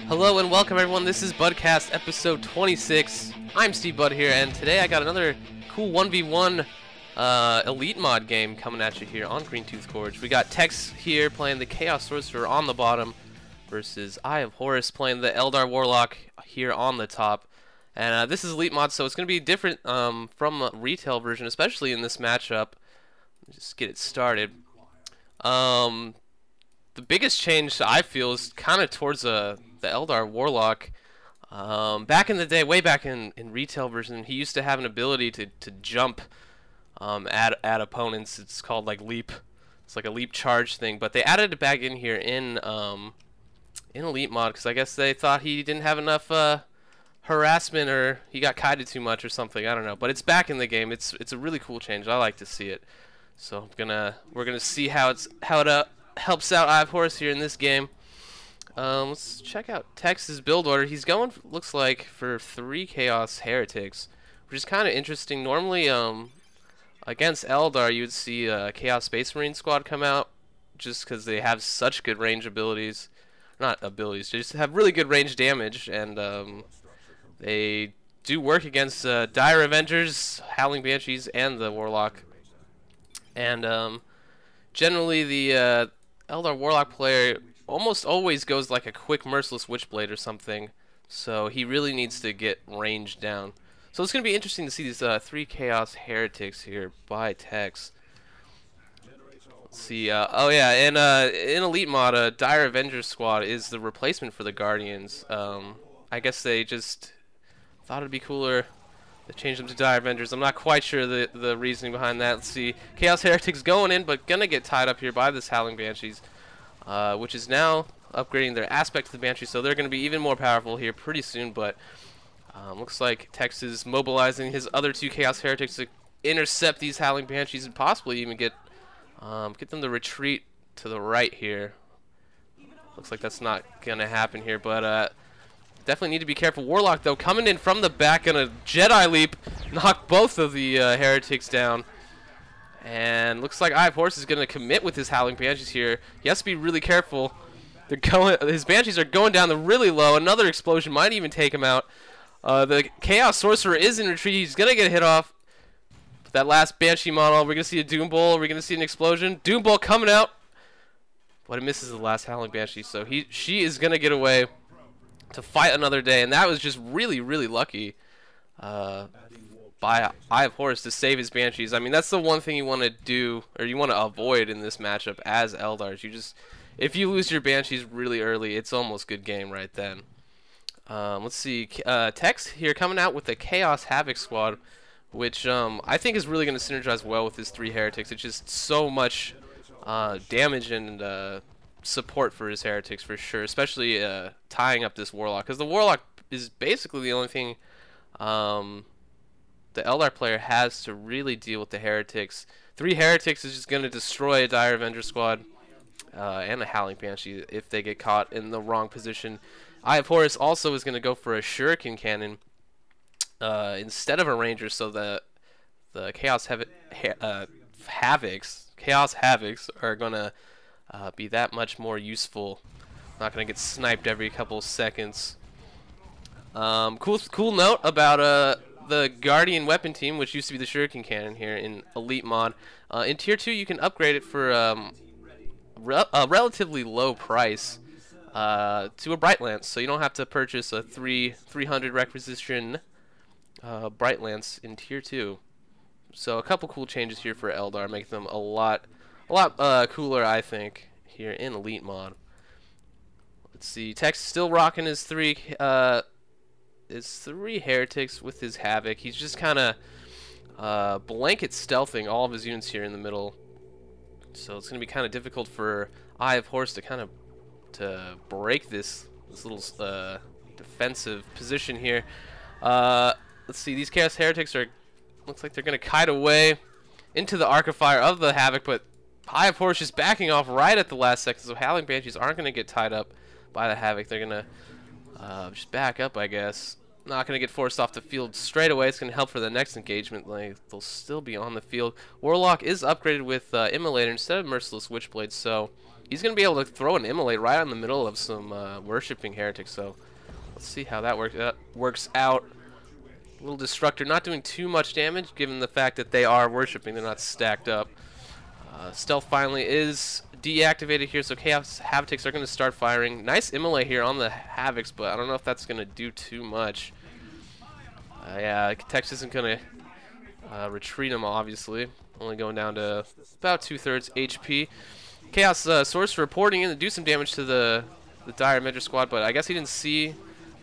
Hello and welcome everyone, this is BUDCAST episode 26. I'm Steve Bud here, and today I got another cool 1v1 elite mod game coming at you here on Green Tooth Gorge. We got Tex here playing the Chaos Sorcerer on the bottom versus Eye0fHoruS playing the Eldar Warlock here on the top. And this is elite mod, so it's going to be different from the retail version, especially in this matchup. Just get it started. The biggest change I feel is kind of towards the Eldar Warlock. Back in the day, way back in retail version, he used to have an ability to jump at opponents. It's called like leap. It's like a leap charge thing. But they added it back in here in elite mod because I guess they thought he didn't have enough harassment, or he got kited too much or something. I don't know. But it's back in the game. It's a really cool change. I like to see it. So we're gonna see how it helps out Eye0fHoruS here in this game. Let's check out Tex's build order. He's going, looks like, for 3 Chaos Heretics, which is kind of interesting. Normally, against Eldar, you would see a Chaos Space Marine squad come out, just because they have such good range abilities. Not abilities, they just have really good range damage, and they do work against Dire Avengers, Howling Banshees, and the Warlock. And generally, the Eldar Warlock player almost always goes like a quick Merciless Witchblade or something, so he really needs to get range down. So it's going to be interesting to see these 3 Chaos Heretics here by Tex. Let's see, oh yeah, and in Elite Mod, Dire Avengers squad is the replacement for the Guardians. I guess they just thought it'd be cooler to change them to Dire Avengers. I'm not quite sure the reasoning behind that. Let's see, Chaos Heretics going in, but gonna get tied up here by this Howling Banshees. Which is now upgrading their aspect to the Banshee, so they're going to be even more powerful here pretty soon. But looks like Tex is mobilizing his other 2 Chaos Heretics to intercept these Howling Banshees and possibly even get them to retreat to the right here. Looks like that's not going to happen here, but definitely need to be careful. Warlock, though, coming in from the back, going to Jedi Leap, knock both of the Heretics down. And looks like Eye0fHoruS is going to commit with his Howling Banshees here. He has to be really careful. His Banshees are going down really low. Another explosion might even take him out. The Chaos Sorcerer is in retreat. He's going to get hit off. That last Banshee model, we're going to see a Doom Bowl. We're going to see an explosion. Doom Bowl coming out. But it misses the last Howling Banshee. So she is going to get away to fight another day. And that was just really, really lucky. By Eye0fHoruS to save his Banshees. I mean, that's the one thing you want to do, or you want to avoid in this matchup as Eldars. If you lose your Banshees really early, it's almost good game right then. Let's see, Tex here coming out with the Chaos Havoc squad, which I think is really going to synergize well with his 3 Heretics. It's just so much damage and support for his Heretics for sure, especially tying up this Warlock, because the Warlock is basically the only thing the Eldar player has to really deal with the Heretics. 3 Heretics is just going to destroy a Dire Avenger squad and a Howling Banshee if they get caught in the wrong position. Eye0fHoruS also is going to go for a Shuriken Cannon instead of a Ranger, so the Chaos Havocs are going to be that much more useful. Not going to get sniped every couple seconds. Cool note about the Guardian weapon team, which used to be the Shuriken Cannon here in Elite Mod. In Tier 2, you can upgrade it for a relatively low price to a Bright Lance, so you don't have to purchase a 300 requisition Bright Lance in Tier 2. So a couple cool changes here for Eldar, make them a lot cooler, I think, here in Elite Mod. Let's see, Tex is still rocking his 3 Heretics with his Havoc. He's just kind of blanket stealthing all of his units here in the middle. So it's going to be kind of difficult for Eye0fHoruS to kind of break this little defensive position here. Let's see, these Chaos Heretics looks like they're going to kite away into the Arc of Fire of the Havoc, but Eye0fHoruS is backing off right at the last second, so Howling Banshees aren't going to get tied up by the Havoc. They're going to just back up, I guess. not going to get forced off the field straight away. It's going to help for the next engagement. Like, they'll still be on the field. Warlock is upgraded with Immolator instead of Merciless Witchblade, so he's going to be able to throw an Immolate right in the middle of some worshipping heretics. So let's see how that works out. Little Destructor not doing too much damage given the fact that they are worshipping. They're not stacked up. Stealth finally is deactivated here, so Chaos Havocs are going to start firing. Nice Immolate here on the Havocs, but I don't know if that's going to do too much. Yeah, Tex isn't going to retreat him, obviously. Only going down to about 2/3 HP. Chaos Sorcerer reporting in to do some damage to the Dire Measure squad, but I guess he didn't see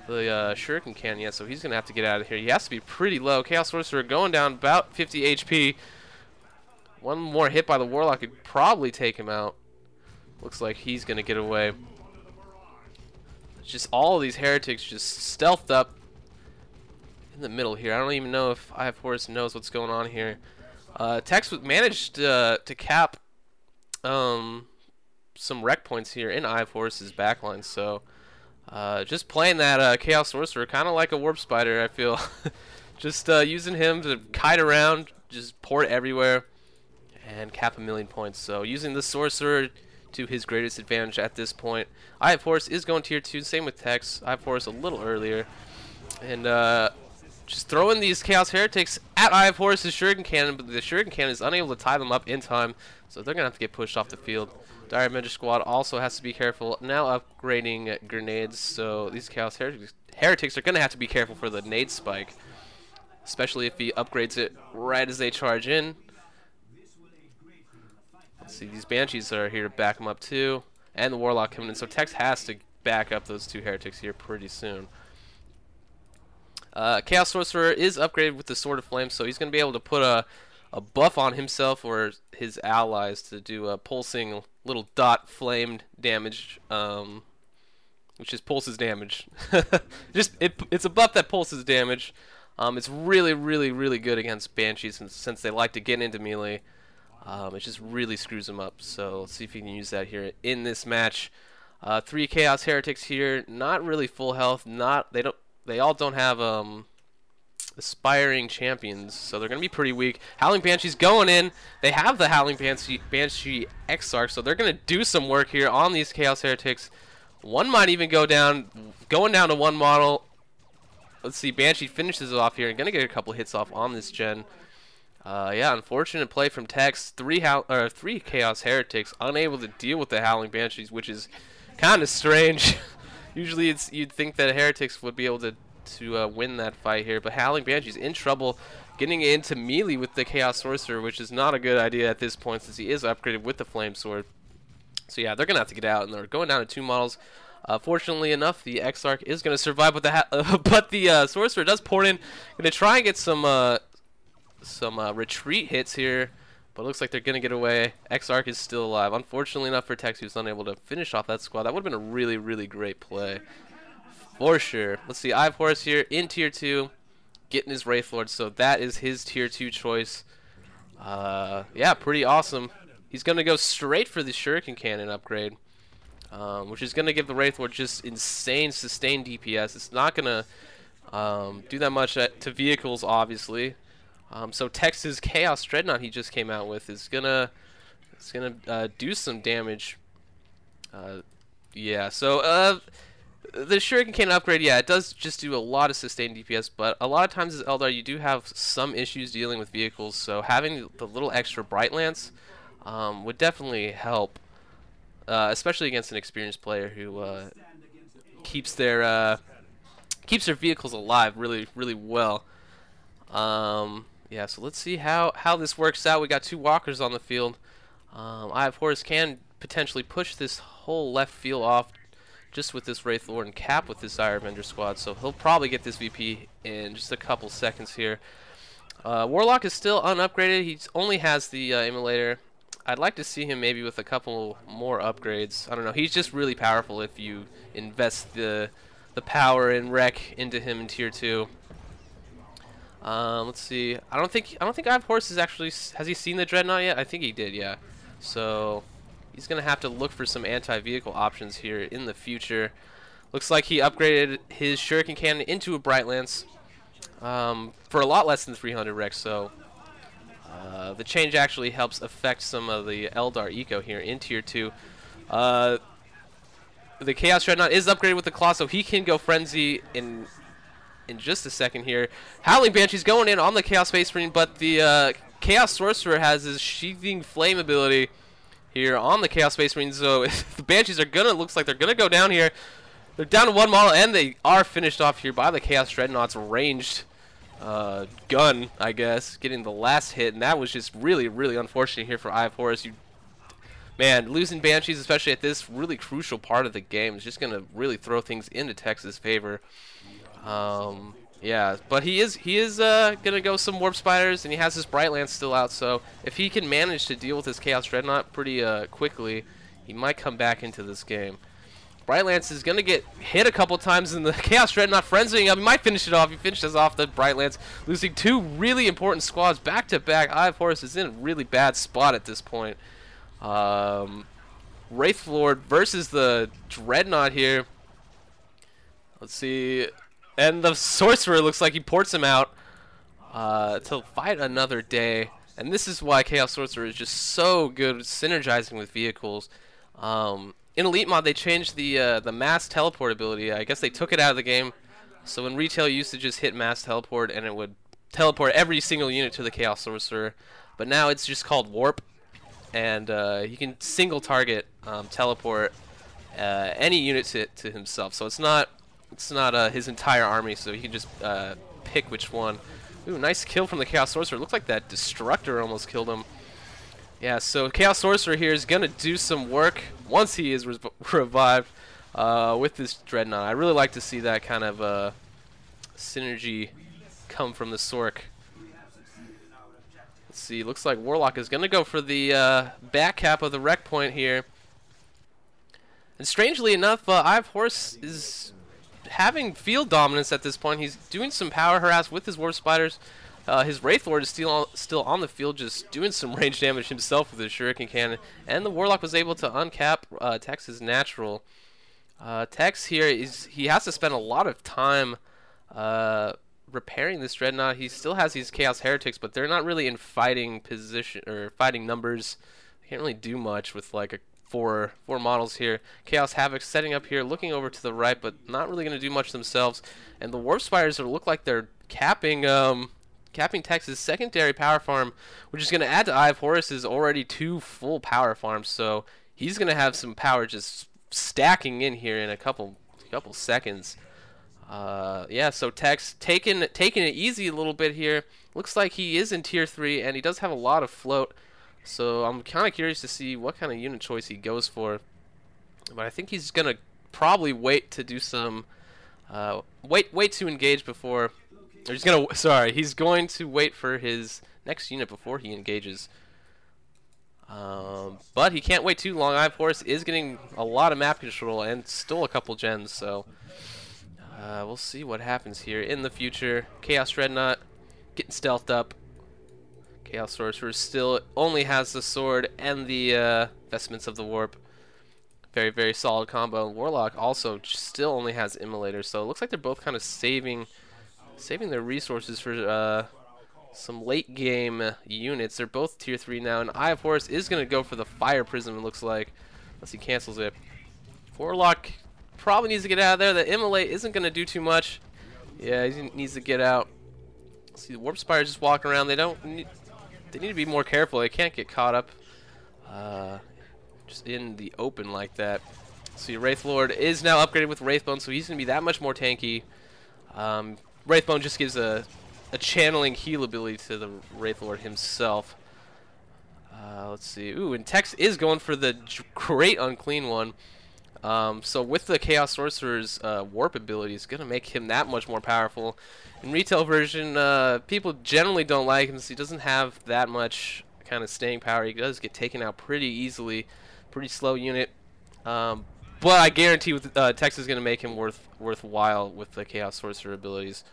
the Shuriken Cannon yet, so he's going to have to get out of here. He has to be pretty low. Chaos Sorcerer going down about 50 HP. One more hit by the Warlock could probably take him out. Looks like he's going to get away. It's just all of these heretics just stealthed up in the middle here. I don't even know if Eye0fHoruS knows what's going on here. Tex managed to cap some wreck points here in Eye0fHoruS's backline, so just playing that Chaos Sorcerer kind of like a Warp Spider, I feel. Just using him to kite around, just port everywhere, and cap 1,000,000 points. So using the Sorcerer to his greatest advantage at this point. Eye0fHoruS is going tier 2, same with Tex. Eye0fHoruS a little earlier. And just throwing these Chaos Heretics at Eye0fHoruS's Shuriken Cannon, but the Shuriken Cannon is unable to tie them up in time, so they're going to have to get pushed off the field. Dire Measure Squad also has to be careful. Now upgrading grenades, so these Chaos Heretics are going to have to be careful for the nade spike, especially if he upgrades it right as they charge in. Let's see, these Banshees are here to back him up too, and the Warlock coming in, so Tex has to back up those two Heretics here pretty soon. Chaos Sorcerer is upgraded with the Sword of Flame, so he's going to be able to put a buff on himself or his allies to do a pulsing little dot flamed damage, which just pulses damage. It's a buff that pulses damage. It's really good against Banshees since they like to get into melee. It just really screws them up. So let's see if we can use that here in this match. 3 Chaos Heretics here, not really full health. They all don't have aspiring champions, so they're gonna be pretty weak. Howling Banshee's going in. They have the Howling Banshee Exarch, so they're gonna do some work here on these Chaos Heretics. One might even go down, going down to one model. Let's see, Banshee finishes it off here and gonna get a couple hits off on this gen. Yeah, unfortunate play from Tex. 3 Chaos Heretics unable to deal with the Howling Banshees, which is kind of strange. Usually you'd think that Heretics would be able to win that fight here, but Howling Banshee's in trouble getting into melee with the Chaos Sorcerer, which is not a good idea at this point since he is upgraded with the Flame Sword. So yeah, they're going to have to get out, and they're going down to 2 models. Fortunately enough, the Exarch is going to survive with the but the Sorcerer does port in. Going to try and get some retreat hits here, but it looks like they're going to get away. Exarch is still alive. Unfortunately enough for Tex, who's unable to finish off that squad. That would have been a really great play for sure. Let's see, Eye0fHoruS here in tier 2, getting his Wraith Lord, so that is his tier 2 choice. Yeah, pretty awesome. He's going to go straight for the Shuriken Cannon upgrade, which is going to give the Wraith Lord just insane sustained DPS. It's not going to do that much to vehicles, obviously. So Tex's Chaos Dreadnought he just came out with is gonna do some damage. Yeah, so the Shuriken Cannon upgrade, yeah, it does just do a lot of sustained DPS, but a lot of times as Eldar you do have some issues dealing with vehicles, so having the little extra Bright Lance would definitely help, especially against an experienced player who keeps their vehicles alive really well. Yeah, so let's see how this works out. We got 2 walkers on the field. Eye0fHoruS can potentially push this whole left field off just with this Wraith Lord and cap with this Dire Measure squad, so he'll probably get this VP in just a couple seconds here. Warlock is still unupgraded. He only has the Immolator. I'd like to see him maybe with a couple more upgrades. I don't know. He's just really powerful if you invest the power and wreck into him in tier 2. Let's see. I don't think Eye0fHoruS is actually, has he seen the Dreadnought yet? I think he did, yeah. So he's gonna have to look for some anti-vehicle options here in the future. Looks like he upgraded his Shuriken Cannon into a Bright Lance for a lot less than 300 Rex, so the change actually helps affect some of the Eldar eco here in Tier 2. The Chaos Dreadnought is upgraded with the Claw, so he can go Frenzy in just a second here. Howling Banshee's going in on the Chaos Space Marine, but the Chaos Sorcerer has his Sheathing Flame ability here on the Chaos Space Marine, so if the Banshees are gonna, looks like they're gonna go down here. They're down to one model, and they are finished off here by the Chaos Dreadnought's ranged gun, I guess, getting the last hit, and that was just really, really unfortunate here for Eye0fHoruS. Man, losing Banshees, especially at this really crucial part of the game, is just gonna really throw things into Tex's favor. Yeah, but he is gonna go some Warp Spiders, and he has his Bright Lance still out, so if he can manage to deal with his Chaos Dreadnought pretty quickly, he might come back into this game. Bright Lance is going to get hit a couple times in the Chaos Dreadnought frenzying up. He might finish it off. He finishes off the Bright Lance, losing two really important squads back to back. Eye0fHoruS is in a really bad spot at this point. Wraithlord versus the Dreadnought here. Let's see. And the Sorcerer looks like he ports him out to fight another day. And this is why Chaos Sorcerer is just so good at synergizing with vehicles. In Elite Mod, they changed the mass teleport ability. I guess they took it out of the game. So in Retail, you used to just hit mass teleport, and it would teleport every single unit to the Chaos Sorcerer. But now it's just called Warp, and he can single target teleport any unit to himself. So it's not his entire army. So he can just pick which one. Ooh, nice kill from the Chaos Sorcerer. Looks like that Destructor almost killed him. Yeah, so Chaos Sorcerer here is going to do some work once he is revived with this Dreadnought. I really like to see that kind of synergy come from the Sorc. Let's see, looks like Warlock is going to go for the back cap of the Wreck Point here. And strangely enough, Eye0fHoruS is having field dominance at this point. He's doing some power harass with his Warp Spiders. His Wraithlord is still on the field, just doing some range damage himself with his Shuriken Cannon. And the Warlock was able to uncap Tex's natural. Tex here, he has to spend a lot of time repairing this Dreadnought. He still has these Chaos Heretics, but they're not really in fighting position or fighting numbers. They can't really do much with like four models here. Chaos Havoc setting up here, looking over to the right, but not really going to do much themselves. And the Warp Spiders look like they're capping Tex's secondary power farm, which is going to add to Eye0fHoruS's already 2 full power farms. So he's going to have some power just stacking in here in a couple seconds. Yeah, so Tex taking it easy a little bit here. Looks like he is in Tier 3, and he does have a lot of float. So I'm kind of curious to see what kind of unit choice he goes for. But I think he's going to probably wait to do some wait to engage before. He's going to wait for his next unit before he engages. But he can't wait too long. Eye0fHoruS is getting a lot of map control and still a couple gens, so we'll see what happens here in the future. Chaos Dreadnought getting stealthed up. Chaos Sorcerer still only has the sword and the Vestments of the Warp. Very, very solid combo. Warlock also still only has Immolator, so it looks like they're both kind of saving their resources for some late game units. They're both Tier 3 now, and Eye0fHoruS is going to go for the Fire Prism, it looks like, unless he cancels it. Warlock probably needs to get out of there. The Immolate isn't going to do too much. Yeah, he needs to get out. See, the Warp Spire just walking around. They need to be more careful. They can't get caught up just in the open like that. See, Wraithlord is now upgraded with Wraithbone, so he's going to be that much more tanky. Wraithbone just gives a channeling heal ability to the Wraithlord himself. Let's see. Ooh, and Tex is going for the great Unclean One. So with the Chaos Sorcerer's warp ability, it's going to make him that much more powerful. In Retail version, people generally don't like him since he doesn't have that much kind of staying power. He does get taken out pretty easily. Pretty slow unit. But I guarantee with Tex is going to make him worthwhile with the Chaos Sorcerer abilities.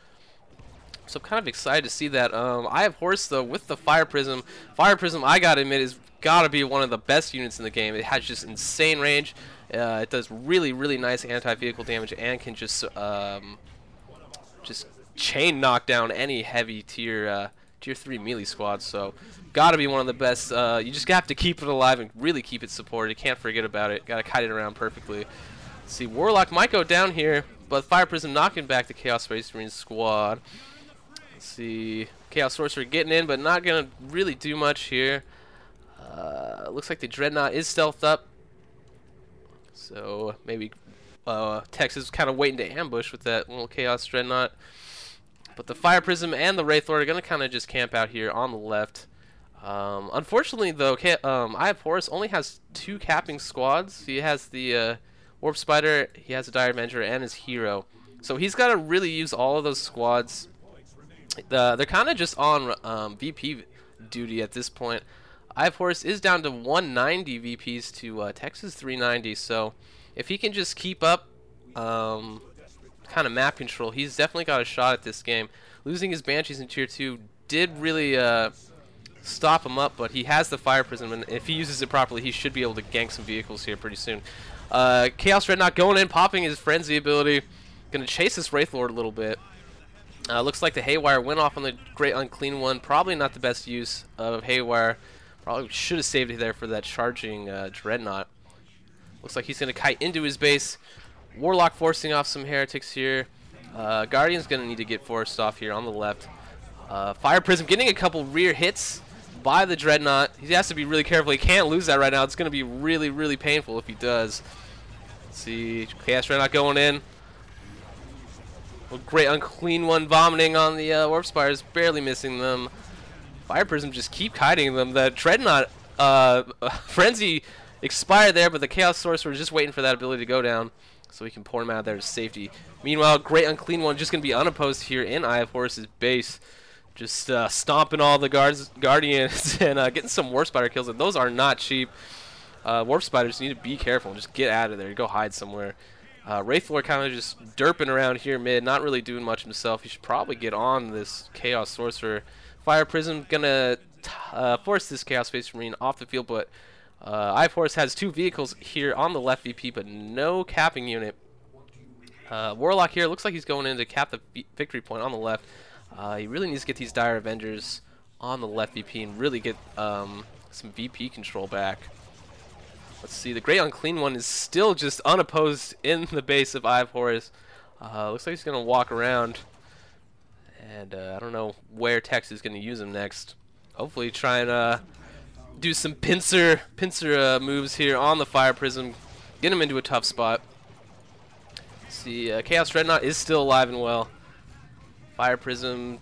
So I'm kind of excited to see that. Eye0fHoruS, though, with the Fire Prism. Fire Prism, I gotta admit, is gotta be one of the best units in the game. It has just insane range. It does really, really nice anti-vehicle damage and can just chain knock down any heavy tier 3 melee squads. So gotta be one of the best. You just have to keep it alive and really keep it supported. You can't forget about it. Gotta kite it around perfectly. Let's see, Warlock might go down here, but Fire Prism knocking back the Chaos Space Marine squad. Let's see, Chaos Sorcerer getting in, but not gonna really do much here. Looks like the Dreadnought is stealthed up, so maybe Tex is kind of waiting to ambush with that little Chaos Dreadnought. But the Fire Prism and the Wraith Lord are going to kind of just camp out here on the left. Unfortunately, though, Eye0fHoruS only has 2 capping squads. He has the Warp Spider, he has a Dire Avenger, and his hero. So he's got to really use all of those squads. They're kind of just on VP duty at this point. Eye0fHoruS is down to 190 VPs to Tex's 390. So if he can just keep up kind of map control, he's definitely got a shot at this game. Losing his Banshees in tier 2 did really stop him up, but he has the Fire Prism, and if he uses it properly, he should be able to gank some vehicles here pretty soon. Chaos Dreadnought going in, popping his Frenzy ability. Gonna chase this Wraith Lord a little bit. Looks like the Haywire went off on the Great Unclean One. Probably not the best use of Haywire. Probably should have saved it there for that charging Dreadnought. Looks like he's gonna kite into his base. Warlock forcing off some heretics here. Guardian's gonna need to get forced off here on the left. Fire Prism getting a couple rear hits by the Dreadnought. He has to be really careful. He can't lose that right now. It's gonna be really, really painful if he does. Let's see, Chaos Dreadnought going in. A Great Unclean One vomiting on the Warp Spires, barely missing them. Fire Prism just keep kiting them. The Dreadnought Frenzy expired there, but the Chaos Sorcerer is just waiting for that ability to go down, so we can pour him out of there to safety. Meanwhile, Great Unclean One just going to be unopposed here in Eye0fHoruS' base. Just stomping all the Guardians and getting some Warp Spider kills. And those are not cheap. Warp Spiders need to be careful and just get out of there. Go hide somewhere. Wraith Lord kind of just derping around here mid, not really doing much himself. He should probably get on this Chaos Sorcerer. Fire Prism going to force this Chaos Space Marine off the field, but Eye0fHoruS has 2 vehicles here on the left VP, but no capping unit. Warlock here looks like he's going in to cap the victory point on the left. He really needs to get these Dire Avengers on the left VP and really get some VP control back. Let's see, the Great Unclean One is still just unopposed in the base of Eye0fHoruS. Looks like he's going to walk around, and I don't know where Tex is going to use him next. Hopefully try and do some pincer moves here on the Fire Prism, get him into a tough spot. See, Chaos Dreadnought is still alive and well. Fire Prism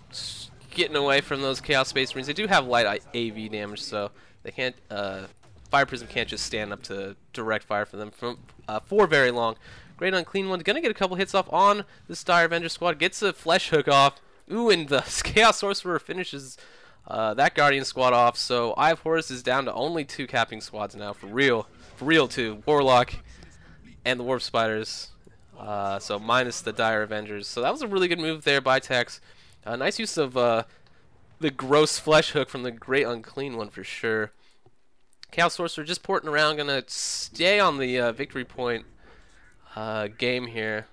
getting away from those Chaos Space Marines. They do have light AV damage, so they can't. Fire Prism can't just stand up to direct fire for them for very long. Great Unclean One's gonna get a couple hits off on this Dire Avenger squad. Gets a Flesh Hook off. Ooh, and the Chaos Sorcerer finishes that Guardian squad off. So Eye0fHoruS is down to only 2 capping squads now, for real too. Warlock and the Warp Spiders. So minus the Dire Avengers. So that was a really good move there by Tex. Nice use of the gross Flesh Hook from the Great Unclean One for sure. Chaos Sorcerer just porting around, gonna stay on the victory point game here.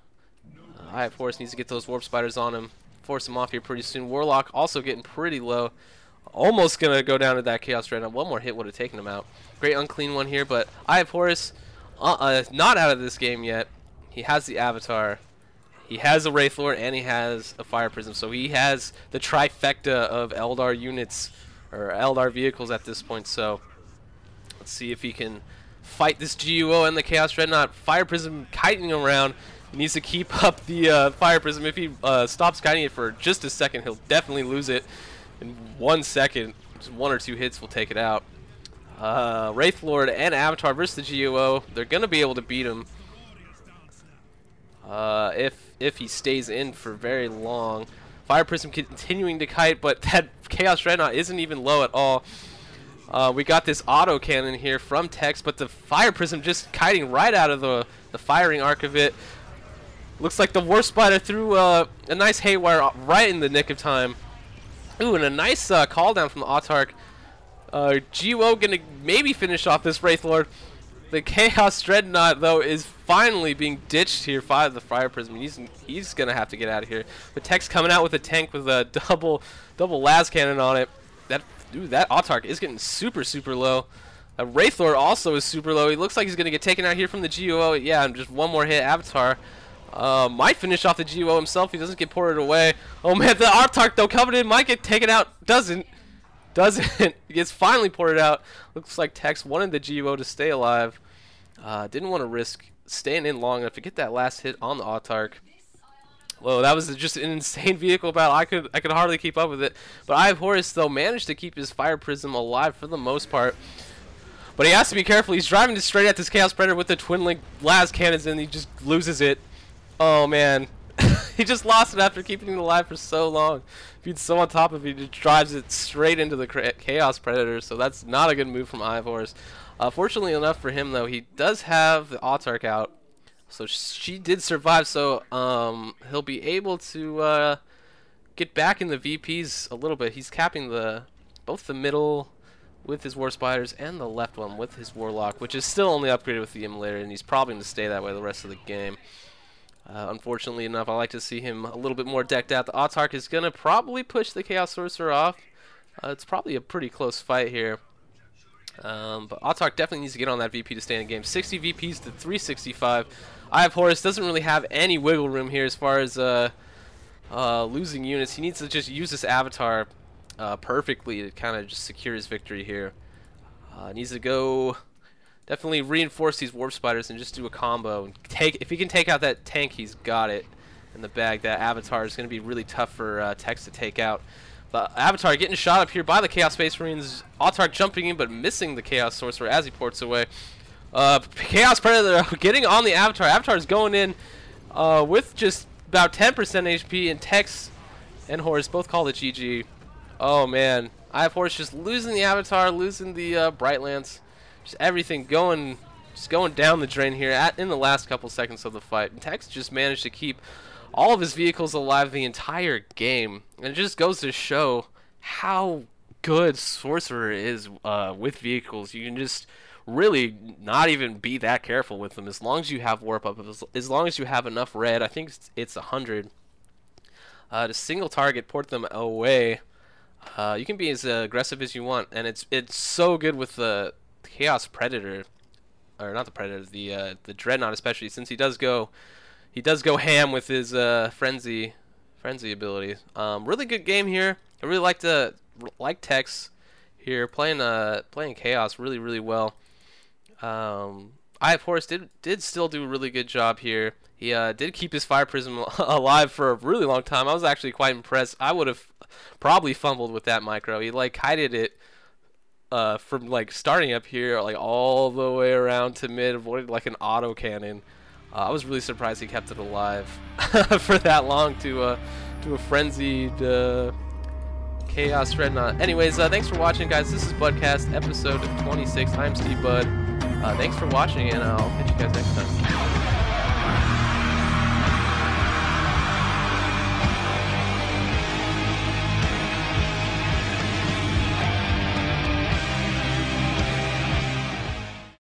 Eye0fHoruS needs to get those Warp Spiders on him, force him off here pretty soon. Warlock also getting pretty low. Almost gonna go down to that Chaos Dreadnought. One more hit would have taken him out. Great Unclean One here, but Eye0fHoruS not out of this game yet. He has the Avatar, he has a Wraith Lord, and he has a Fire Prism. So he has the trifecta of Eldar units, or Eldar vehicles at this point. So let's see if he can fight this GUO and the Chaos Dreadnought. Fire Prism kiting around. He needs to keep up the Fire Prism. If he stops kiting it for just a second, he'll definitely lose it in 1 second. Just 1 or 2 hits will take it out. Wraith Lord and Avatar versus the GUO. They're going to be able to beat him if he stays in for very long. Fire Prism continuing to kite, but that Chaos Dreadnought isn't even low at all. We got this auto cannon here from Tex, but the Fire Prism just kiting right out of the firing arc of it. Looks like the Warp Spider threw a nice Haywire right in the nick of time. Ooh, and a nice call down from the Autarch. GUO gonna maybe finish off this Wraith Lord. The Chaos Dreadnought, though, is finally being ditched here by the Fire Prism. He's going to have to get out of here. But Tech's coming out with a tank with a double las cannon on it. That Autarch is getting super low. Wraithor also is super low. He looks like he's going to get taken out here from the GUO. Yeah, and just one more hit. Avatar might finish off the GUO himself. He doesn't get ported away. Oh, man, the Autarch, though, coming in, might get taken out. Doesn't. He gets finally ported out. Looks like Tex wanted the GUO to stay alive. Didn't want to risk staying in long enough to get that last hit on the Autarch. Whoa, that was just an insane vehicle battle. I could hardly keep up with it. But Eye0fHoruS, though, managed to keep his Fire Prism alive for the most part. But he has to be careful. He's driving straight at this Chaos Predator with the Twin Link Las cannons, and he just loses it. Oh, man. He just lost it after keeping it alive for so long. Being so on top of it, he just drives it straight into the Chaos Predator, so that's not a good move from Eye0fHoruS. Fortunately enough for him, though, he does have the Autarch out, so she did survive, so he'll be able to get back in the VPs a little bit. He's capping both the middle with his War Spiders and the left one with his Warlock, which is still only upgraded with the Immolator, and he's probably going to stay that way the rest of the game. Unfortunately enough, I like to see him a little bit more decked out. The Autarch is going to probably push the Chaos Sorcerer off. It's probably a pretty close fight here. But Autarch definitely needs to get on that VP to stay in the game. 60 VPs to 365. Eye0fHoruS doesn't really have any wiggle room here as far as losing units. He needs to just use this Avatar perfectly to kind of just secure his victory here. Needs to go... Definitely reinforce these Warp Spiders and just do a combo. If he can take out that tank, he's got it in the bag. That Avatar is going to be really tough for Tex to take out. The Avatar getting shot up here by the Chaos Space Marines. Autarch jumping in but missing the Chaos Sorcerer as he ports away. Chaos Predator getting on the Avatar. Avatar is going in with just about 10% HP, and Tex and Horus both call it GG. Oh, man. Eye0fHoruS just losing the Avatar, losing the Bright Lance. Just everything just going down the drain here in the last couple seconds of the fight. And Tex just managed to keep all of his vehicles alive the entire game. And it just goes to show how good Sorcerer is with vehicles. You can just really not even be that careful with them as long as you have Warp Up, as long as you have enough red. I think it's 100. To single target, port them away. You can be as aggressive as you want, and it's so good with the Chaos Predator, or not the Predator, the Dreadnought especially, since he does go ham with his frenzy abilities. Really good game here. I really like Tex here playing Chaos really well. Eye0fHoruS did still do a really good job here. He did keep his Fire Prism alive for a really long time. I was actually quite impressed. I would have probably fumbled with that micro. He kited it from starting up here all the way around to mid, avoided like an auto cannon. I was really surprised he kept it alive for that long to a frenzied Chaos Dreadnought. Anyways, thanks for watching, guys. This is BUDCAST episode 26. I'm Steve Bud. Thanks for watching, and I'll catch you guys next time.